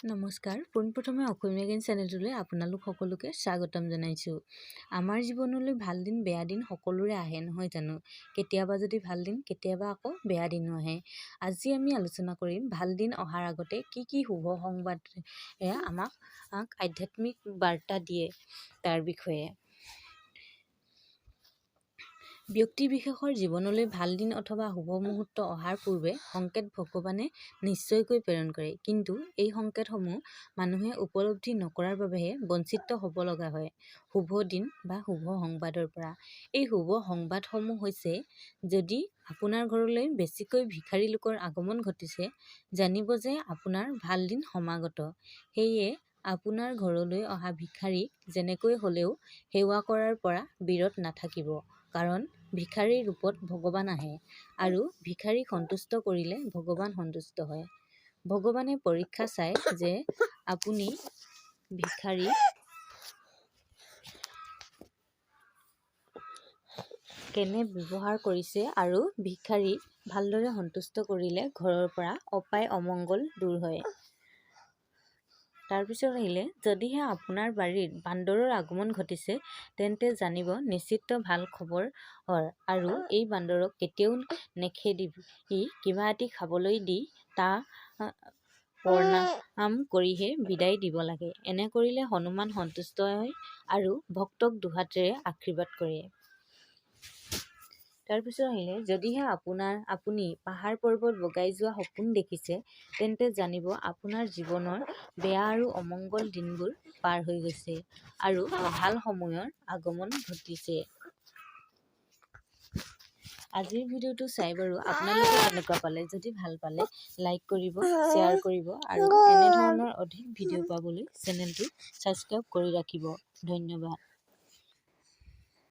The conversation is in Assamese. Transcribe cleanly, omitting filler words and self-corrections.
নমস্কাৰ, পোনপ্ৰথমে অসমীয়া জ্ঞান চেনেলটোলৈ আপোনালোক সকলোকে স্বাগতম জনাইছোঁ। আমাৰ জীৱনলৈ ভাল দিন বেয়া দিন সকলোৰে আহে নহয় জানো? কেতিয়াবা যদি ভাল দিন কেতিয়াবা আকৌ বেয়া দিনো আহে। আজি আমি আলোচনা কৰিম ভাল দিন অহাৰ আগতে কি কি শুভ সংবাদে আমাক আধ্যাত্মিক বাৰ্তা দিয়ে তাৰ বিষয়ে। ব্যক্তি বিশেষৰ জীৱনলৈ ভাল দিন অথবা শুভ মুহূৰ্ত অহাৰ পূৰ্বে সংকেত ভগৱানে নিশ্চয়কৈ প্ৰেৰণ কৰে, কিন্তু এই সংকেতসমূহ মানুহে উপলব্ধি নকৰাৰ বাবেহে বঞ্চিত হ'ব লগা হয় শুভ দিন বা শুভ সংবাদৰ পৰা। এই শুভ সংবাদসমূহ হৈছে, যদি আপোনাৰ ঘৰলৈ বেছিকৈ ভিখাৰী লোকৰ আগমন ঘটিছে, জানিব যে আপোনাৰ ভাল দিন সমাগত। সেয়ে আপোনাৰ ঘৰলৈ অহা ভিখাৰীক যেনেকৈ হ'লেও সেৱা কৰাৰ পৰা বিৰত নাথাকিব, কাৰণ ভিখাৰীৰ ৰূপত ভগৱান আহে আৰু ভিখাৰীক সন্তুষ্ট কৰিলে ভগৱান সন্তুষ্ট হয়। ভগৱানে পৰীক্ষা চায় যে আপুনি ভিখাৰী কেনে ব্যৱহাৰ কৰিছে, আৰু ভিখাৰীক ভালদৰে সন্তুষ্ট কৰিলে ঘৰৰ পৰা অপায় অমংগল দূৰ হয়। তাৰপিছত আহিলে, যদিহে আপোনাৰ বাৰীত বান্দৰৰ আগমন ঘটিছে, তেন্তে জানিব নিশ্চিত ভাল খবৰ আৰু এই বান্দৰক কেতিয়াও নেখেদিবি, কিবা এটি খাবলৈ দি তাক প্ৰণাম কৰিহে বিদায় দিব লাগে। এনে কৰিলে হনুমান সন্তুষ্ট হয় আৰু ভক্তক দুহাতেৰে আশীৰ্বাদ কৰে। তাৰপিছত আহিলে, যদিহে আপুনি পাহাৰ পৰ্বত বগাই যোৱা সপোন দেখিছে, তেন্তে জানিব আপোনাৰ জীৱনৰ বেয়া আৰু অমংগল দিনবোৰ পাৰ হৈ গৈছে আৰু ভাল সময়ৰ আগমন ঘটিছে। আজিৰ ভিডিঅ'টো চাই বাৰু আপোনালোকে কেনেকুৱা পালে? যদি ভাল পালে লাইক কৰিব, শ্বেয়াৰ কৰিব আৰু এনেধৰণৰ অধিক ভিডিঅ' পাবলৈ চেনেলটো ছাবস্ক্ৰাইব কৰি ৰাখিব। ধন্যবাদ।